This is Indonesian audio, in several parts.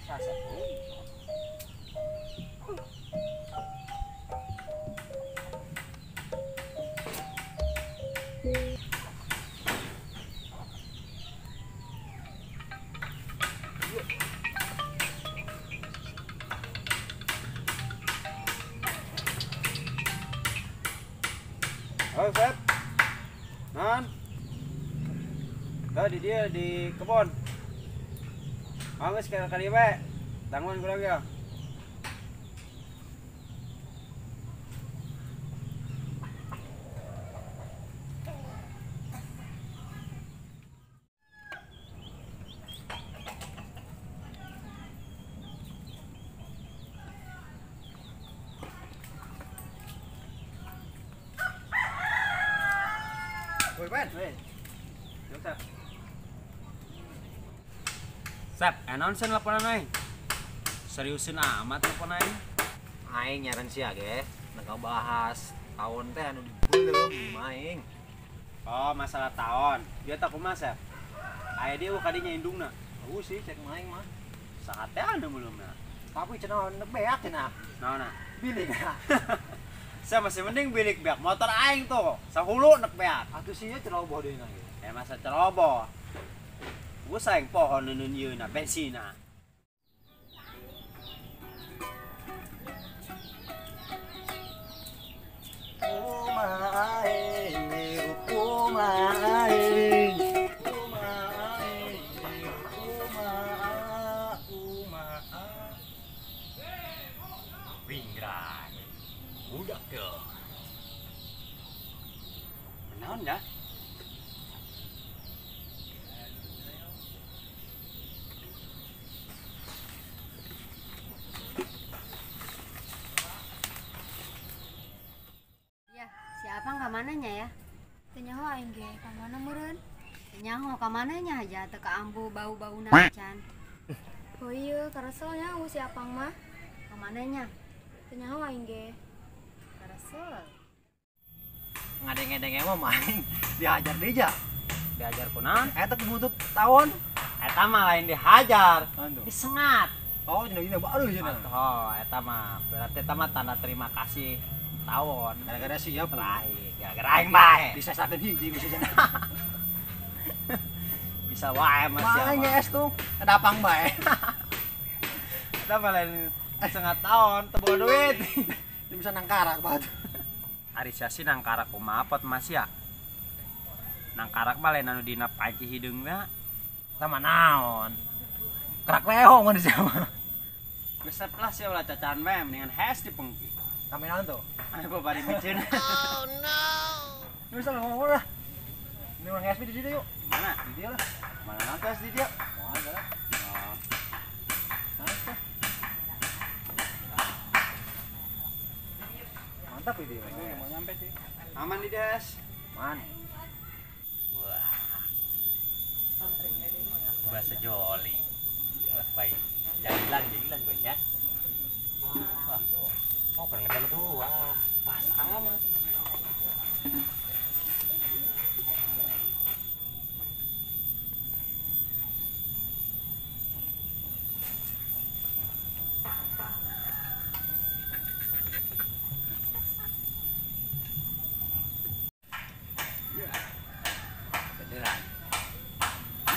Sasa. Oh, Sep. Non. Tuh di dia di kebun. Mau sekali we. Tanggung kurang ya. Woi, Ben. Woi. Sep. Sep, announcen laporan aing. Seriusin amat laporan aing. Aing nyaran sia ge, nggak bahas tahun teh anu belum aing. Oh, masalah tahun. Dia tak kumaha, Sep. Aya dia kadinya indungna. Sih cek aing mah. Sangat teh anu belumna. Tapi cenah beak cenah. Naonna? Bilik. Saya masih mending bilik beak motor aing tuh. Sahulu nek beak. Atuh sia ceroboh deuna ge. Masa ceroboh. Gue sayang pohon neun yeuna bensina. Wingran. Budak ke. Naon ya? Siapa ka mananya ya? Tanya ho aing ge, ka mana meureun? Nyaho ka mananya aja teu ka ambu bau-bauna can. Oh iya, karaselnya si Apang mah. Ka mananya? Tanya ho aing ge. Karasel. Ngadeng-ngadeng mah main dihajar deja. Diajar kunaon? Eta kebutut tahun. Eta mah lain dihajar, Anu. disengat. Oh, cenah baru cenah. Oh, eta mah berarti eta mah tanda terima kasih tahun. Gara-gara siap Terakhir, gara-gara aing bae. disesakeun hiji bisa cenah. Bisa wae mah sia. Main es tuh, ada apang bae. Eta mah lain setengah tahun teu boga duit. Dia bisa nangkarak banget. Ari sia sih nangkarak kumaha pot Mas ya? Nangkarak mah lain anu dina panci hideungna. Eta mah naon? Kerak leho mun sia mah. Geus plus ya ulah cacan mah mendingan hes dipengki. Kami naon tuh? Ayo bari micin. Oh no. Lu bisa ngomong lah. Ini orang SP di dia yuk. Mana? Di dia lah. Mana nanti di dia? Oh, ada lah. Oh. Mantap ini. Mau nyampe sih. Aman di des. Man. Wah. Bahasa joli. Wah, baik. Jalan banyak. Wah. Oh, keren tuh. Wah, pas amat. Beneran.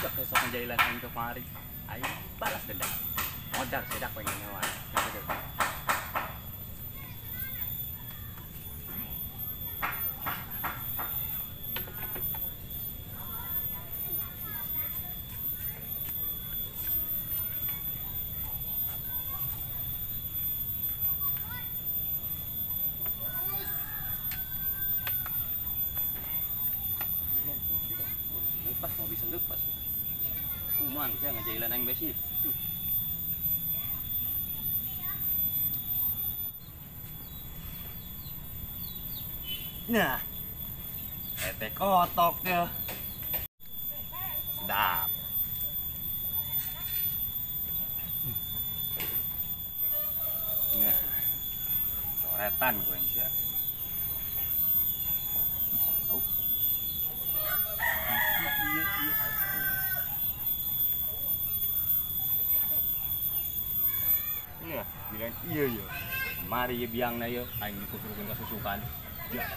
Udah besok menjadilan aing tuh kemari. Ayo balas dendam. Modal sedak pengen nyawa. Lepas mau bisa lepas. Cuman saya ngejailan yang besi. Nah, tete kotoknya sedap. Nah, coretan gue yang siap. Oh. Iya. Nih, bilang iya ya. Mari ya biang na ya, aing dikusurukin kasusukan. Ya.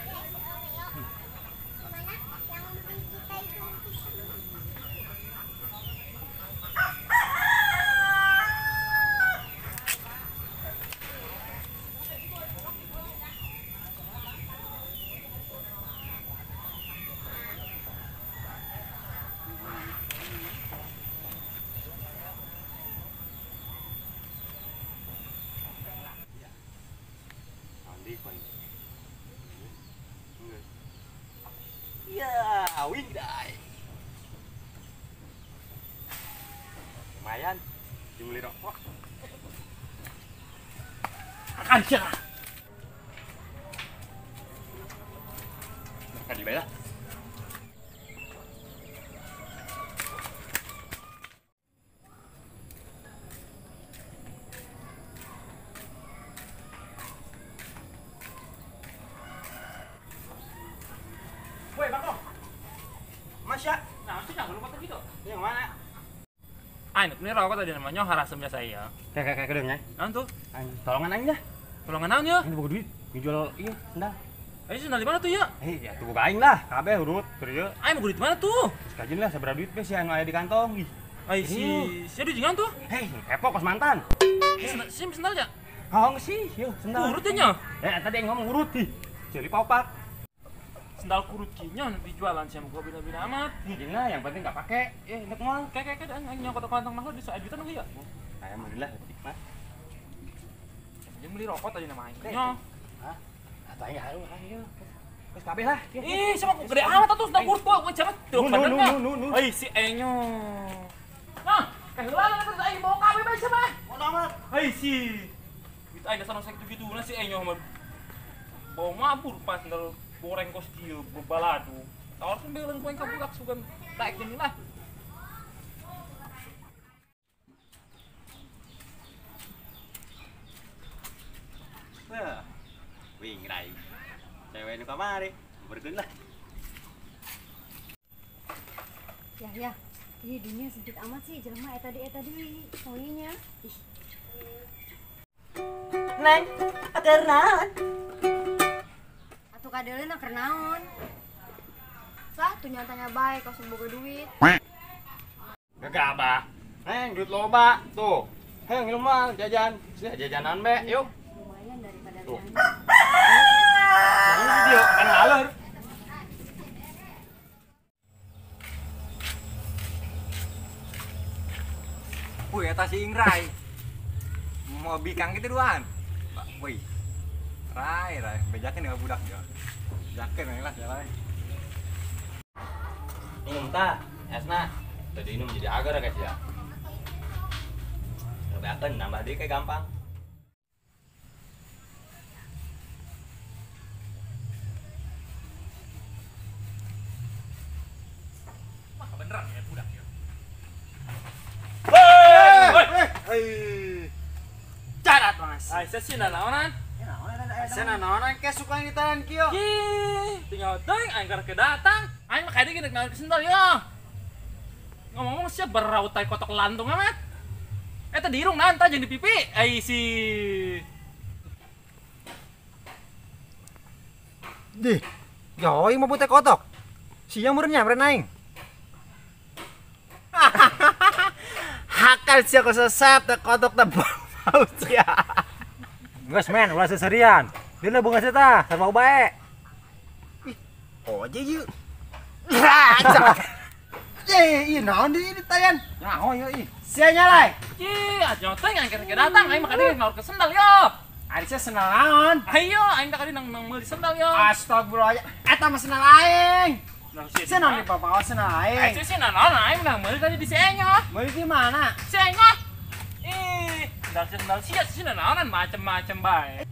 Ya, wing dai. Lumayan, dibeli rokok. Akan siya. Makan di bawah. Woi, Bang Kong. Mas ya? Nah, itu jangan lupa gitu. Yang mana? Ini rokok tadi namanya harasemnya saya. Kayak kedengnya. Nah tuh, Tolongan aing dah. tolongan naon ya? Ini buku duit. Ngejual iya sendal. Ayo sendal di mana tuh ya? Ya tuh buka aing lah. Kabeh urut keur ieu. Ayo mau di mana tuh? Sekajin lah sabaraha duit we sih anu aya di kantong. Ih. Ayo si di jingan tuh. Hei, kepo kos mantan. Sim sendal ya? Haong sih, yuk sendal. Urutnya. Tadi aing ngomong urut ih. Jadi papak. Sendal kurutinya dijualan sama gua bina-bina amat. Jina yang penting enggak pakai. Enak mah. Kayak aing nyokot kantong mah di 1 juta nang ya. Kayak alhamdulillah detik mah. Jangan beli rokok tadi nama aingnya. Hah? Atau aing haru ayo. Wes kabeh lah. Ih, sama kok gede amat tuh sendal kurut gua cepet. Tuh benernya. Ai si enyo. Nah, kehilangan aku aing bawa kabeh bae sama. Bodo amat. Ai si. Kita aing dasar sakit gitu nah si enyo mah. Bawa mabur pas sendal goreng kos dia berbaladu. Tawar pun bilang kau yang kabulak sugan naik ini lah. Wah. Wing rai. Cewek nu kamari. Bergeun lah. Ya. Ih, dunia sempit amat sih, jelema eta deui poinnya. Ih. Neng, ada naon? Atuh kadeulina keur naon? Sah, tuh nyatanya baik kau boga duit. Gagak abah. Duit loba tuh. Heh, ngilu mah jajan. Sini jajanan be, yuk. Lumayan daripada Tuh. belanja. Ini video kan ngalor. Wih, eta si Ingrai. Mau bikang gitu doan. Wih. Rai, bejakeun dengan budak ya. Jakeun lah jalan. Minum tah, esna. Tadi minum jadi agar guys ya. Ngebeakeun nambah deui kayak gampang. Wah, beneran ya budak ya. Carat Mas. Ai sesi naonan. Sana naon ke suka ngitaran kieu. Ih, tinggal deui aing keur datang. Aing mah kade geuning naon sendal ya. Ngomong-ngomong sia beraut tai kotok lantung amat. Eta di irung naon tah jeung di pipi. Ai si. Dih. Yoi mau putih kotok. Siang meureunnya meureun aing. Hakal sia ko sesat kotok teh bau sia. Geus men, ulah seserian. Dina bunga eta, sareng mau bae. Oh aja yuk. Ieu naon deui di tayan? Nyaho yuk ih. Sia nyalai. Ih, aja teh aing keur datang aing mah kade naon ke sendal yo. Ari sia senal naon? Ayo aing teh kade nang meuli sendal yo. Astagfirullah. Eta mah senal aing. Nah, si Sia naon di papawa senal Aing aing. sih naon aing nang meuli tadi di si enyo. Meuli di mana? Si enyo. Sendal sih naonan macem-macem bae.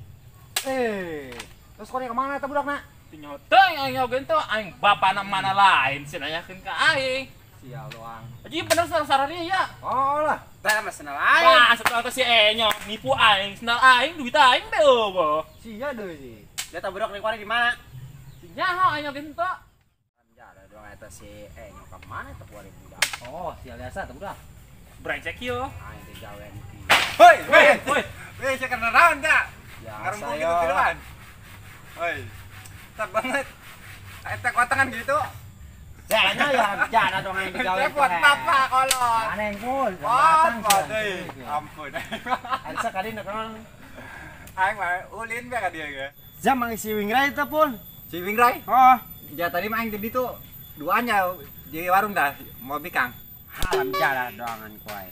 Terus kau ke mana eta budakna? Ternyata yang nyogen tuh aing bapana mana lain sih nanyakeun ka aing. Sial doang. Jadi bener sarari ya. Oh lah, teh mah senal Wah, aing. setelah si enyo nipu aing, sendal aing, duit aing be eueuh. Sia deui. Lihat budak ning di mana? Nyaho aing nyogen tuh. Anjara doang eta si nyokap mana eta kuari budak. Oh, sia biasa eta budak. Brengsek yo. Aing teh gawean iki. Woi, Weh, saya kena naon kak. Ya, Ngarungkung saya. gitu di depan. Woi, tak banget. Eta kotangan gitu. Jana ya, jana dong yang digawe. Saya buat apa kolot? Aneh pun. Apa deh? Ampun. Ada sekali nak kenal. Aing mah ulin be ka dia ge. Jam mangisi wingrai itu pun. Si Wingrai, Oh, ya tadi mah aing di ditu duanya di warung dah mau bikang. halam jana doangan kuai.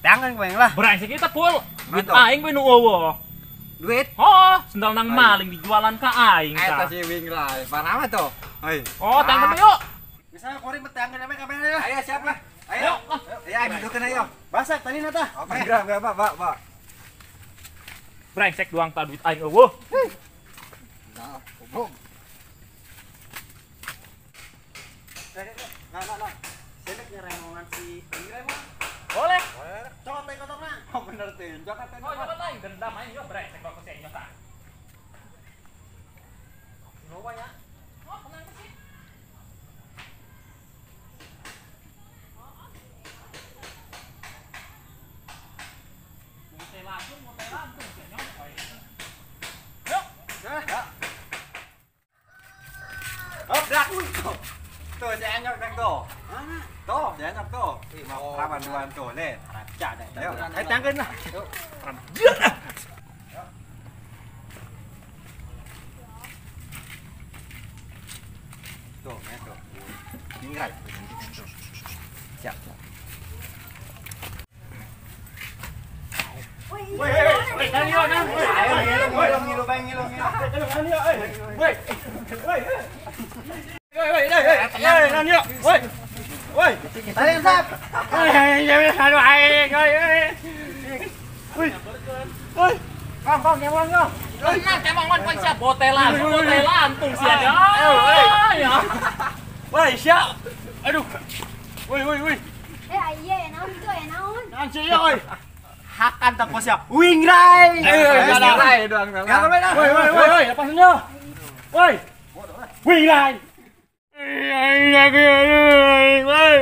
Tangan kuai lah. Brengsek kita pul. Duit Mantap. aing we nu eueuh. Duit. Oh, sendal nang maling dijualan ka aing Eta ta. si Wingrai. Panama tuh. Hei. Oh, tangkap yuk. Bisa kori metangkan namanya kamera. Ayo siapa? Ayo. Yuk. Ya, aing dudukeun ayo. Basak tadi nata. Oke, Pak. Brengsek doang ta duit aing eueuh. Nah, hubung. Nah. Sedek nyeremongan si wingrai mah. Boleh. Cokot teh kotokna. Oh bener tuh. Jokat teh. Oh, jangan aing dendam aing juga brengsek kok kesenya ta. Coba ya. Oh, kenapa sih? Mutai langsung. Yuk. Oh, dak. Tuh, saya nyok dak tuh. Mana? Tuh, saya nyok tuh. Ih, mau raman duan tuh, le. Raja dah. Ayo. Ayo tangkeun lah. Tuh, ya tuh. Wingrai. Siap. Woi, tadi yo nang. Ngilu bang. Woi. Tadi sap. Kong nyewang yo. Tenang, kemongan pan siap botelan tuh sia dia. Ya. Woi, siap. Aduh. Woi. Iya ya naon itu ya naon. Jangan sih oi. Hakan tak siap. Wingrai. Wingrai doang. Woi, lepasin yo. Woi. Wingrai. Woi.